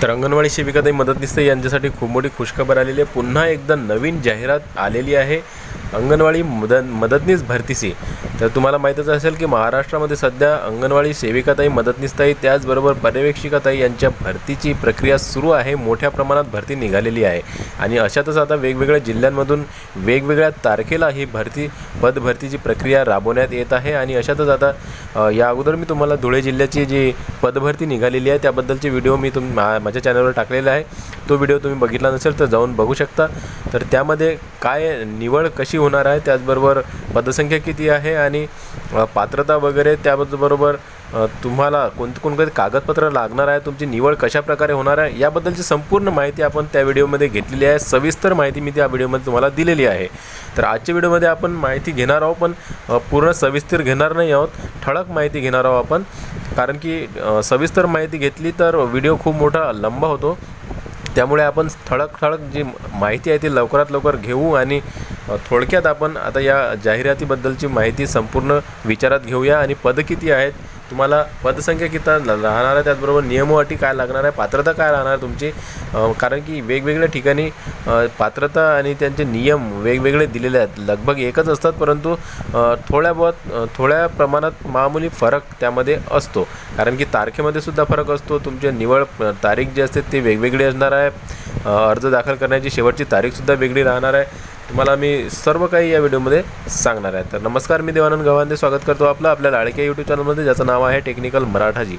तर अंगणवाडी सेविकाताई मदतनीस यांच्यासाठी खूप मोठी खुशखबर आलेली आहे। पुन्हा एकदा नवीन जाहिरात आलेली आहे अंगणवाडी मदतनीस भरतीची। तर तुम्हाला माहीतच असेल की महाराष्ट्रामध्ये सध्या अंगणवाडी सेविकाताई मदतनीसताई त्याचबरोबर पर्यवेक्षिकाताई यांच्या भरतीची प्रक्रिया सुरू आहे। मोठ्या प्रमाणात भरती निघालेली आहे आणि अशातच आता वेगवेगळ्या जिल्ह्यांमधून वेगवेगळ्या तारखेला ही पदभरतीची प्रक्रिया राबवण्यात येत आहे। आणि अशातच आता या अगोदर मी तुम्हाला धुळे जिल्ह्याची जी पदभरती निघालेली आहे त्याबद्दलचे व्हिडिओ मी माझ्या चॅनलवर टाकलेला आहे। तो व्हिडिओ तुम्ही बघितला नसेल तर जाऊन बघू शकता। तर त्यामध्ये काय निवड कशी होणार आहे, त्याचबरोबर पदसंख्या किती आहे आणि पात्रता वगैरे, त्याबरोबर तुम्हाला कोणते कागदपत्र लागणार आहे, तुमची निवड कशा प्रकारे होणार आहे याबद्दलची संपूर्ण माहिती आपण त्या व्हिडिओमध्ये घेतलेली आहे। सविस्तर माहिती मी त्या व्हिडिओमध्ये तुम्हाला दिलेली आहे। तर आजच्या व्हिडिओमध्ये आपण माहिती घेणार आहोत, पण पूर्ण सविस्तर घेणार नाही आहोत, ठळक माहिती घेणार आहोत आपण। कारण की सविस्तर माहिती घेतली तर व्हिडिओ खूप मोठा लंबा होतो, त्यामुळे आपण ठळक जी माहिती आहे ती लवकरात लवकर घेऊ आणि थोडक्यात आपण आता या जाहिरातीबद्दलची माहिती संपूर्ण विचारात घेऊया। आणि पद किती आहेत, तुम्हाला पदसंख्या किती राहणार आहे, त्याचबरोबर नियम व अटी काय लागणार आहे, पात्रता काय राहणार आहे तुमची। कारण की वेगवेगळ्या ठिकाणी पात्रता आणि त्यांचे नियम वेगवेगळे दिलेले आहेत, लगभग एकच असतात, परंतु थोड्या प्रमाणात मामूली फरक त्यामध्ये असतो। कारण की तारखेमध्ये सुद्धा फरक असतो, तुमचे निवड तारीख जी असते ती वेगवेगळी असणार आहे, अर्ज दाखल करण्याची शेवटची तारीखसुद्धा वेगळी राहणार आहे। तुम्हाला मी सर्व काही या व्हिडिओमध्ये सांगणार आहे। तर नमस्कार, मी देवानंद गव्हाणे स्वागत करतो आपल्या लाडक्या यूट्यूब चॅनलमध्ये, ज्याचं नाव आहे टेक्निकल मराठाजी।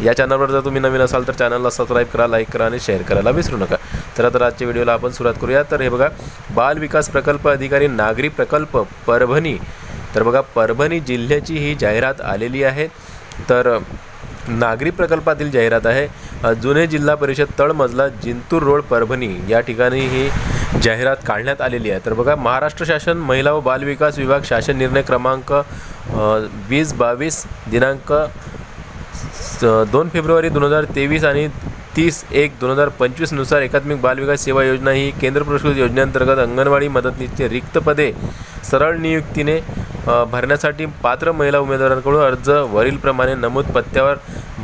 या चॅनलवर जर तुम्ही नवीन असाल तर चॅनलला सबस्क्राईब करा, लाईक करा आणि शेअर करायला विसरू नका। तर आता आजच्या व्हिडिओला आपण सुरुवात करूया। तर हे बघा, बाल विकास प्रकल्प अधिकारी नागरी प्रकल्प परभणी। तर बघा, परभणी जिल्ह्याची ही जाहिरात आलेली आहे। तर नागरी प्रकल्पातील जाहिरात आहे, जुने जिल्हा परिषद तळमजला, जिंतूर रोड, परभणी या ठिकाणी ही जाहिरात काढण्यात आलेली आहे। तर बघा, महाराष्ट्र शासन महिला व बाल विकास विभाग शासन निर्णय क्रमांक 2022 दिनांक 2 फेब्रुवारी 2023 आणि 30/1/2025 नुसार एकात्मिक बाल विकास सेवा योजना ही केंद्र पुरस्कृत योजनेअंतर्गत अंगणवाडी मदतनीसचे रिक्त पदे सरळ नियुक्तीने भरण्यासाठी पात्र महिला उमेदवारांकडून अर्ज वरीलप्रमाणे नमूद पत्त्यावर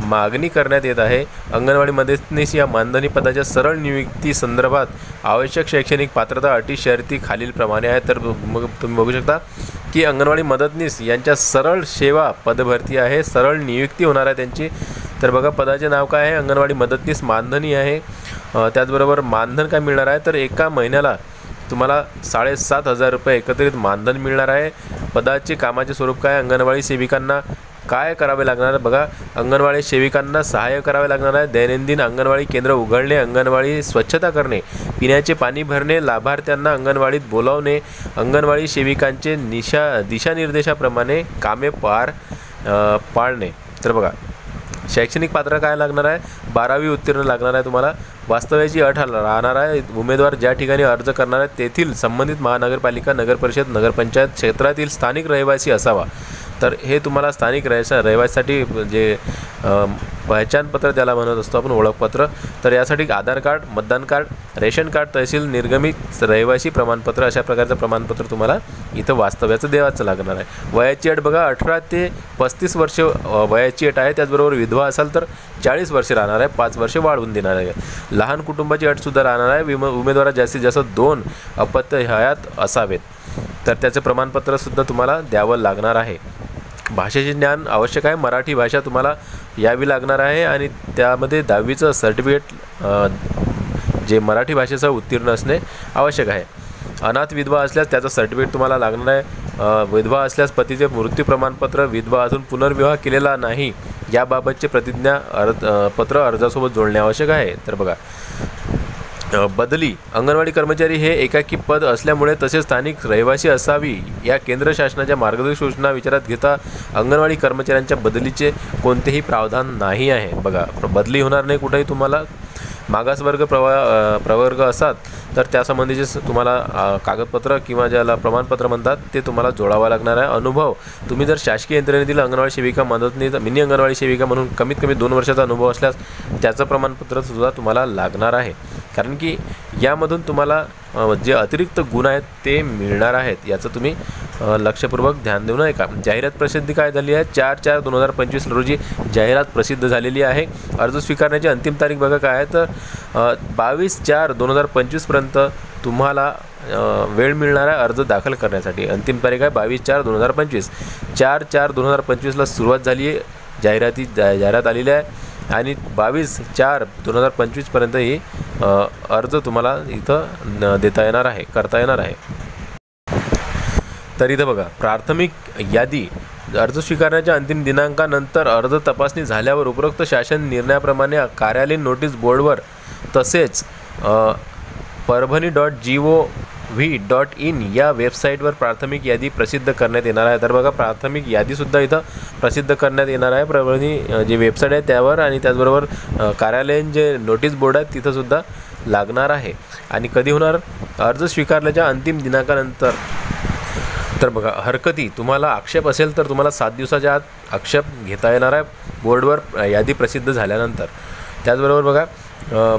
मागणी करण्यात येत आहे। अंगणवाडी मदतनीस या मानधनी पदाच्या सरळ नियुक्ती संदर्भात आवश्यक शैक्षणिक पात्रता, अटी, शर्ती खालीलप्रमाणे आहेत। तर मग तुम्ही बघू शकता की अंगणवाडी मदतनीस यांच्या सरळ सेवा पदभरती आहे, सरळ नियुक्ती होणार आहे त्यांची। तर बघा, पदाचे नाव काय आहे, अंगणवाडी मदतनीस मानधनी आहे। त्याचबरोबर मानधन काय मिळणार आहे, तर एका महिन्याला तुम्हाला 7,500 रुपये एकत्रित मानधन मिळणार आहे। पदाचे कामाचे स्वरूप काय, अंगणवाडी सेविकांना काय करावे लागणार आहे, बघा, अंगणवाडी सेविकांना सहाय्य करावे लागणार आहे, दैनंदिन अंगणवाडी केंद्र उघडणे, अंगणवाडी स्वच्छता करणे, पिण्याचे पाणी भरणे, लाभार्थ्यांना अंगणवाडीत बोलावणे, अंगणवाडी सेविकांचे दिशानिर्देशाप्रमाणे कामे पाळणे। तर बघा, शैक्षणिक पात्र काय लागणार आहे, 12वी उत्तीर्ण लागणार आहे तुम्हाला। वास्तव्याची अट राहणार आहे, उमेदवार ज्या ठिकाणी अर्ज करणार आहे तेथील संबंधित महानगरपालिका, नगरपरिषद, नगरपंचायत क्षेत्रातील स्थानिक रहिवासी असावा। तर हे तुम्हाला स्थानिक रहिवासीसाठी जे पहचानपत्र ज्याला म्हणत असतो आपण, ओळखपत्र, तर यासाठी आधार कार्ड, मतदान कार्ड, रेशन कार्ड, तहसील निर्गमित रहिवासी प्रमाणपत्र, अशा प्रकारचं प्रमाणपत्र तुम्हाला इथं वास्तव्याचं द्यावाचं लागणार आहे। वयाची अट बघा, 18 ते 35 वर्ष वयाची अट आहे। त्याचबरोबर विधवा असाल तर 40 वर्ष राहणार आहे, 5 वर्ष वाढवून देणार आहे। लहान कुटुंबाची अटसुद्धा राहणार आहे। उमेदवारात जास्तीत जास्त 2 अपत्य हयात असावेत, तर त्याचे प्रमाणपत्रसुद्धा तुम्हाला द्यावं लागणार आहे। भाषेचे ज्ञान आवश्यक आहे, मराठी भाषा तुम्हाला यावी लागणार आहे आणि त्यामध्ये 10वीचं सर्टिफिकेट जे मराठी भाषेचं उत्तीर्ण असणे आवश्यक आहे। अनाथ विधवा असल्यास त्याचं सर्टिफिकेट तुम्हाला लागणार आहे। विधवा असल्यास पतीचे मृत्यू प्रमाणपत्र, विधवा अजून पुनर्विवाह केलेला नाही याबाबतचे प्रतिज्ञापत्र अर्जासोबत जोडणे आवश्यक आहे। तर बघा, बदली, अंगणवाडी कर्मचारी हे एकाकी पद असल्यामुळे तसेच स्थानिक रहिवासी असावी या केंद्र शासनाच्या मार्गदर्शक सूचना विचारात घेता अंगणवाडी कर्मचाऱ्यांच्या बदलीचे कोणतेही प्रावधान नाही आहे। बघा, बदली होणार नाही कुठेही तुम्हाला। मागासवर्ग प्रवर्ग असतात तर त्यासंबंधीचे तुम्हाला कागदपत्र किंवा ज्याला प्रमाणपत्र म्हणतात ते तुम्हाला जोडावं लागणार आहे। अनुभव, तुम्ही जर शासकीय यंत्रणेतील अंगणवाडी सेविका, मदतनीस, मिनी अंगणवाडी सेविका म्हणून कमीत कमी 2 वर्षाचा अनुभव असल्यास त्याचं प्रमाणपत्रसुद्धा तुम्हाला लागणार आहे। कारण की यामधून तुम्हाला जे अतिरिक्त गुण आहेत ते मिळणार आहेत, याचं तुम्ही लक्षपूर्वक ध्यान देऊ नये का. जाहिरात प्रसिद्धी काय झाली आहे, 4/4/2025 रोजी जाहिरात प्रसिद्ध झालेली आहे. अर्ज स्वीकारण्याची अंतिम तारीख बघा काय आहे, तर 22/4/2025 पर्यंत तुम्हाला वेळ मिळणार आहे अर्ज दाखल करण्यासाठी. अंतिम तारीख आहे 22/4/2025. 4/4/2025ला सुरुवात झाली आहे, जाहिरात आलेली आहे आणि 22/4/2025 पर्यंत ही अर्ज तुम्हाला इथं देता येणार आहे, करता येणार आहे. तर इथं बघा, प्राथमिक यादी अर्ज स्वीकारण्याच्या अंतिम दिनांकानंतर अर्ज तपासणी झाल्यावर उपरोक्त शासन निर्णयाप्रमाणे कार्यालयीन नोटीस बोर्डवर तसेच parbhani.gov.in या वेबसाईटवर प्राथमिक यादी प्रसिद्ध करण्यात येणार आहे. तर बघा, प्राथमिक यादीसुद्धा इथं प्रसिद्ध करण्यात येणार आहे परभणी जी वेबसाईट आहे त्यावर, आणि त्याचबरोबर कार्यालयीन जे नोटीस बोर्ड आहेत तिथंसुद्धा लागणार आहे. आणि कधी होणार, अर्ज स्वीकारल्याच्या अंतिम दिनांकानंतर. तर बघा, हरकती तुम्हाला आक्षेप असेल तर तुम्हाला 7 दिवसाच्या आत आक्षेप घेता येणार आहे बोर्डवर यादी प्रसिद्ध झाल्यानंतर. त्याचबरोबर बघा,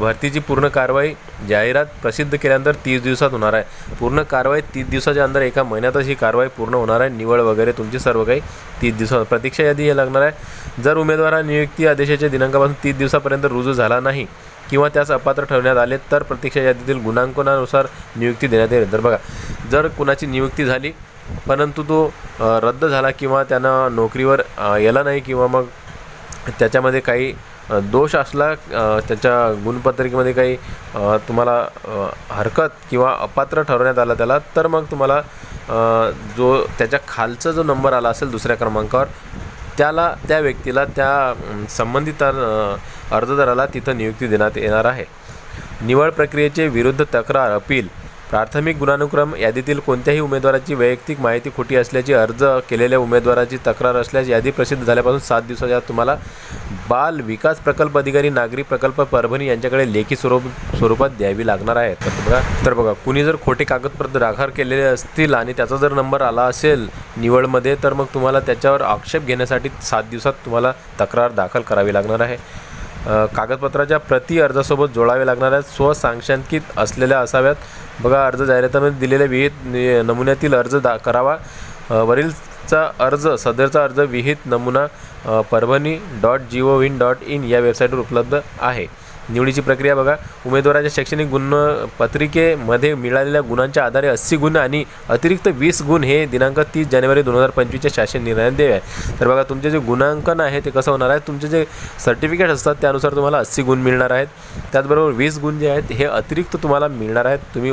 भरतीची पूर्ण कारवाई जाहिरात प्रसिद्ध केल्यानंतर 30 दिवसात होणार आहे. पूर्ण कारवाई 30 दिवसाच्या अंदर, एका महिन्यातच ही कारवाई पूर्ण होणार आहे. निवड वगैरे तुमची सर्व काही 30 दिवसात. प्रतीक्षा यादी हे लागणार आहे. जर उमेदवार नियुक्ती आदेशाच्या दिनांकापासून 30 दिवसापर्यंत रुजू झाला नाही किंवा त्यास अपात्र ठरवण्यात आले तर प्रतीक्षा यादीतील गुणांकनानुसार नियुक्ती देण्यात येईल. तर बघा, जर कुणाची नियुक्ती झाली परंतु तो रद्द झाला किंवा त्यानं नोकरीवर याला नाही किंवा मग त्याच्यामध्ये काही दोष असला, त्याच्या गुणपत्रिकेमध्ये काही तुम्हाला हरकत किंवा अपात्र ठरवण्यात आला त्याला, तर मग तुम्हाला जो त्याच्या खालचा जो नंबर आला असेल दुसऱ्या क्रमांकावर त्या व्यक्तीला, त्या संबंधित अर्जदाराला तिथं नियुक्ती देण्यात येणार आहे. निवड प्रक्रियेचे विरुद्ध तक्रार अपील. प्राथमिक गुणानुक्रम यादीतील कोणत्याही उमेदवाराची वैयक्तिक माहिती खोटी असल्याची अर्ज केलेल्या उमेदवाराची तक्रार असल्यास यादी प्रसिद्ध झाल्यापासून 7 दिवसाच्या आत तुम्हाला बाल विकास प्रकल्प अधिकारी नागरी प्रकल्प परभणी यांच्याकडे लेखी स्वरूपात द्यावी लागणार आहे. तर बघा, कुणी जर खोटे कागदपत्र दाखल केलेले असतील आणि त्याचा जर नंबर आला असेल निवडमध्ये, तर मग तुम्हाला त्याच्यावर आक्षेप घेण्यासाठी 7 दिवसात तुम्हाला तक्रार दाखल करावी लागणार आहे. कागदपत्राच्या प्रति अर्जासोबत जोडावे लागणार आहेत. स्वसांख्यिकीत असलेल्या असाव्यात. बघा, अर्ज जाहिरातीमध्ये दिलेल्या विहित नमुन्यातील अर्ज करावा. वरीलचा अर्ज, सदरचा अर्ज विहित नमुना parbhani.gov.in या वेबसाईटवर उपलब्ध आहे. निवडीची प्रक्रिया बघा, उमेदवाराच्या शैक्षणिक गुणपत्रिकेमध्ये मिळालेल्या गुणांच्या आधारे 80 गुण आणि अतिरिक्त 20 गुण हे दिनांक 30 जानेवारी 2025च्या शासन निर्णयात द्यावे. तर बघा, तुमचे जे गुणांकन आहे ते कसं होणार आहे, तुमचे जे सर्टिफिकेट असतात त्यानुसार तुम्हाला 80 गुण मिळणार आहेत. त्याचबरोबर 20 गुण जे आहेत हे अतिरिक्त तुम्हाला मिळणार आहेत. तुम्ही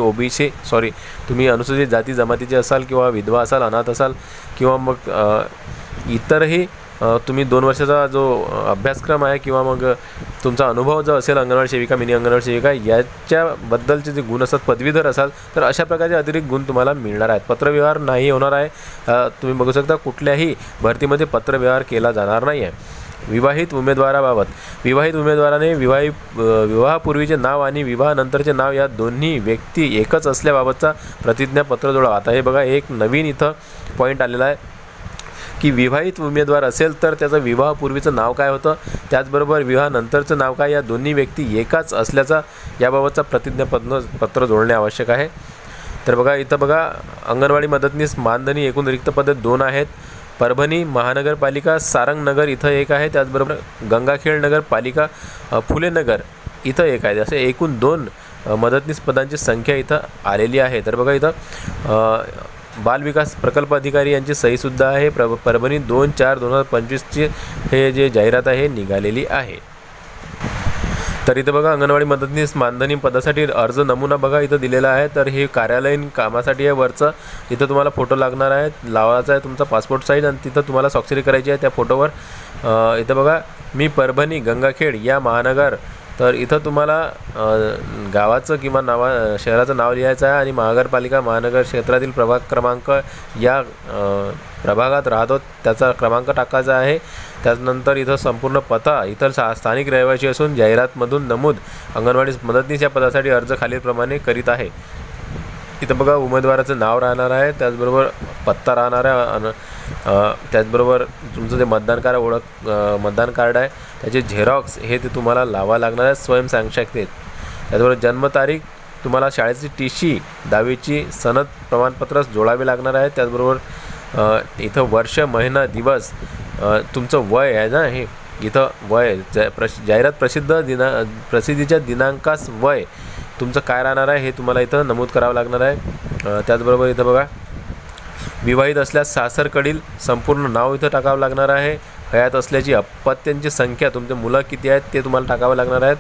अनुसूचित जाती जमातीचे असाल किंवा विधवा असाल, अनाथ असाल किंवा मग इतरही तुम्ही 2 वर्षाचा जो अभ्यासक्रम आहे किंवा मग तुमचा अनुभव जो असेल अंगणवाडी सेविका, मिनी अंगणवाडी सेविका याच्याबद्दलचे जे गुण असतात, पदवीधर असाल तर अशा प्रकारचे अतिरिक्त गुण तुम्हाला मिळणार आहेत. पत्रव्यवहार नाही होणार आहे. तुम्ही बघू शकता, कुठल्याही भरतीमध्ये पत्रव्यवहार केला जाणार नाही आहे. विवाहित उमेदवाराबाबत, विवाहित उमेदवाराने विवाहापूर्वीचे नाव आणि विवाहानंतरचे नाव या दोन्ही व्यक्ती एकच असल्याबाबतचा प्रतिज्ञापत्र जोडावा. आता हे बघा, एक नवीन इथं पॉईंट आलेला आहे की विवाहित उमेदवार असेल तर त्याचं विवाहापूर्वीचं नाव काय होतं, त्याचबरोबर विवाहानंतरचं नाव काय, या दोन्ही व्यक्ती एकाच असल्याचा याबाबतचा प्रतिज्ञापत्र जोडणे आवश्यक आहे. तर बघा, इथं बघा, अंगणवाडी मदतनीस मानधनी एकूण रिक्त पदे 2 आहेत. परभणी महानगरपालिका सारंगनगर इथं एक आहे. त्याचबरोबर गंगाखेड नगरपालिका फुलेनगर इथं एक आहे. असे एकूण 2 मदतनीस पदांची संख्या इथं आलेली आहे. तर बघा, इथं बालविकास प्रकल्प अधिकारी यांची सहीसुद्धा आहे. परभणी 2/4/2025ची हे जे जाहिरात आहे निघालेली आहे. तर इथं बघा, अंगणवाडी मदतनीस मानधनी पदासाठी अर्ज नमुना बघा इथं दिलेला आहे. तर हे कार्यालयीन कामासाठी आहे. वरचं इथं तुम्हाला फोटो लागणार आहे, लावायचा आहे तुमचा पासपोर्ट साईज, आणि तिथं तुम्हाला स्वाक्षरी करायची आहे त्या फोटोवर. इथं बघा, मी परभणी गंगाखेड या महानगर, तर इथं तुम्हाला गावाचं किंवा शहराचं नाव लिहायचं आहे आणि महानगरपालिका महानगर क्षेत्रातील प्रभाग क्रमांक या प्रभागात राहतो त्याचा क्रमांक टाकायचा आहे. त्यानंतर इथं संपूर्ण पत्ता, इतर स्थानिक रहिवासी असून जाहिरातमधून नमूद अंगणवाडी मदतनीस या पदासाठी अर्ज खालीलप्रमाणे करीत आहे. इथं बघा, उमेदवाराचं नाव राहणार आहे, त्याचबरोबर पत्ता राहणार आहे, त्याचबरोबर तुमचं जे मतदान कार्ड आहे त्याचे झेरॉक्स हे ते तुम्हाला लावा लागणार आहे स्वयंसांख्यिकीत. त्याचबरोबर जन्मतारीख तुम्हाला शाळेची टीसी 10वीची सनद प्रमाणपत्र जोडावे लागणार आहे। त्याचबरोबर इथं वर्ष, महिना, दिवस, तुमचं वय आहे ना, हे इथं वय जाहिरात प्रसिद्धीच्या दिनांकास वय तुमचं काय राहणार आहे हे तुम्हाला इथं नमूद करावं लागणार आहे। त्याचबरोबर इथं बघा, विवाहित असल्यास सासरकडील संपूर्ण नाव इथं टाकावं लागणार आहे। हयात असल्याची अपत्यांची संख्या, तुमचे मुलं किती आहेत ते तुम्हाला टाकावे लागणार आहेत।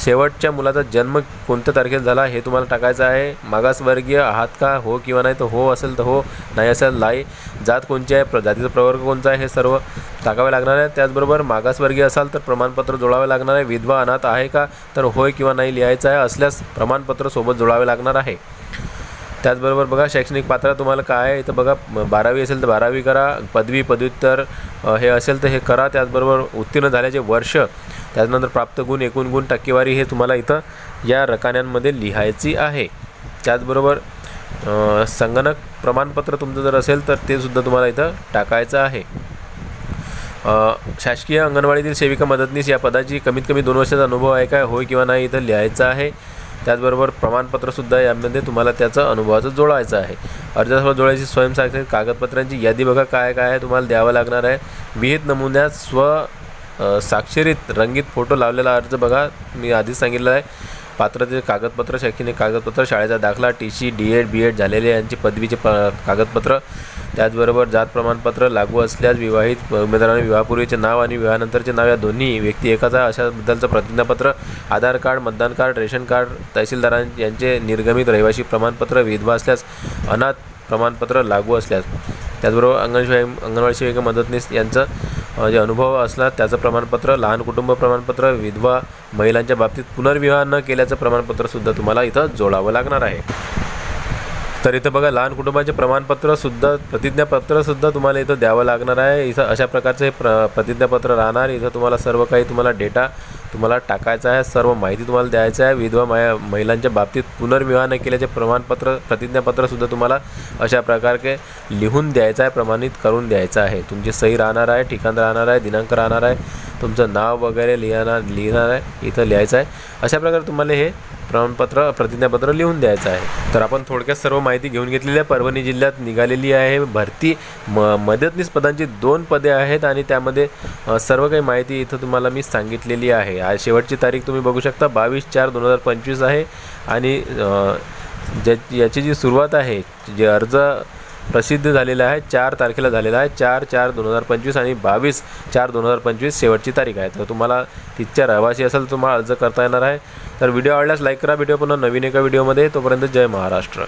शेवटच्या मुलाचा जन्म कोणत्या तारखेला झाला हे तुम्हाला टाकायचं आहे। मागासवर्गीय आहात का, हो किंवा नाही, तर हो असेल तर हो, नाही असेल नाही। जात कोणची आहे, जातीचा प्रवर्ग कोणता आहे हे सर्व टाकावे लागणार आहे। त्याचबरोबर मागासवर्गीय असाल तर प्रमाणपत्र जोडावे लागणार आहे। विधवा अनाथ आहे का, तर होय किंवा नाही लिहायचं आहे, असल्यास प्रमाणपत्र सोबत जोडावे लागणार आहे। त्याचबरोबर बघा, शैक्षणिक पात्रता तुम्हाला काय आहे इथं बघा, 12वी असेल तर 12वी करा, पदवी, पदव्युत्तर हे असेल तर हे करा। त्याचबरोबर उत्तीर्ण झाल्याचे वर्ष, त्यानंतर प्राप्त गुण, एकूण गुण, टक्केवारी हे तुम्हाला इथं या रकान्यांमध्ये लिहायची आहे। त्याचबरोबर संगणक प्रमाणपत्र तुमचं जर असेल तर ते सुद्धा तुम्हाला इथं टाकायचं आहे। शासकीय अंगणवाडीतील सेविका मदतनीस या पदाची कमीत कमी 2 वर्षाचा अनुभव आहे काय, होय किंवा नाही इथं लिहायचं आहे। त्याचबरोबर प्रमाणपत्रसुद्धा यामध्ये तुम्हाला त्याचं अनुभवाचं जोडायचं आहे। अर्जासोबत जोडायची स्वयंसाक्षरी कागदपत्रांची यादी बघा काय काय आहे तुम्हाला द्यावं लागणार आहे। विहित नमुन्यात साक्षरीत रंगीत फोटो लावलेला अर्ज बघा, मी आधीच सांगितलं आहे। पात्रतेचे कागदपत्र, शैक्षणिक कागदपत्र, शाळेचा दाखला, टीसी, डीएड, बीएड झालेले यांची पदवीचे कागदपत्र, त्याचबरोबर जात प्रमाणपत्र लागू असल्यास विवाहित उमेदवारांनी विवाहापूर्वीचे नाव आणि विवाहानंतरचे नाव या दोन्ही व्यक्ती एकाच आहे अशाबद्दलचं प्रतिज्ञापत्र, आधार कार्ड, मतदान कार्ड, रेशन कार्ड, तहसीलदार यांचे निर्गमित रहिवासी प्रमाणपत्र, विधवा असल्यास अनाथ प्रमाणपत्र लागू असल्यास, त्याचबरोबर अंगणवाडी सेविका मदतनीस यांचं जे अनुभव असला त्याचं प्रमाणपत्र, लहान कुटुंब प्रमाणपत्र, विधवा महिलांच्या बाबतीत पुनर्विवाह न केल्याचं प्रमाणपत्रसुद्धा तुम्हाला इथं जोडावं लागणार आहे। तर इथं बघा, लहान कुटुंबाचे प्रमाणपत्रसुद्धा, प्रतिज्ञापत्रसुद्धा तुम्हाला इथं द्यावं लागणार आहे। इथं अशा प्रकारचे प्रतिज्ञापत्र राहणार। इथं तुम्हाला सर्व काही तुम्हाला डेटा तुम्हाला टाकायचा आहे, सर्व माहिती तुम्हाला द्यायचं आहे। विधवा महिलांच्या बाबतीत पुनर्विवाह न केल्याचे प्रमाणपत्र, प्रतिज्ञापत्रसुद्धा तुम्हाला अशा प्रकारे लिहून द्यायचं आहे, प्रमाणित करून द्यायचं आहे। तुमची सही राहणार आहे, ठिकाण राहणार आहे, दिनांक राहणार आहे, तुमचं नाव वगैरे लिहिणार आहे, इथं लिहायचं आहे। अशा प्रकारे तुम्हाला हे प्रमाणपत्र, प्रतिज्ञापत्र लिहून द्यायचं आहे। तर आपण थोडक्यात सर्व माहिती घेऊन घेतलेली आहे। परभणी जिल्ह्यात निघालेली आहे भरती, मदतनीस पदांची 2 पदे आहेत आणि त्यामध्ये सर्व काही माहिती इथं तुम्हाला मी सांगितलेली आहे। आज शेवटची तारीख तुम्ही बघू शकता 22/4/2025 आहे आणि याची जी सुरुवात आहे, जे अर्ज प्रसिद्ध झालेला आहे 4 तारखेला झालेला आहे, 4/4/2025 आणि 22/4/2025 शेवटची तारीख आहे। तर तुम्हाला तिथच्या रहिवासी असेल तर तुम्हाला अर्ज करता येणार आहे। तर व्हिडिओ आवडल्यास लाईक करा, व्हिडिओ पुन्हा नवीन एका व्हिडिओमध्ये, तोपर्यंत जय महाराष्ट्र।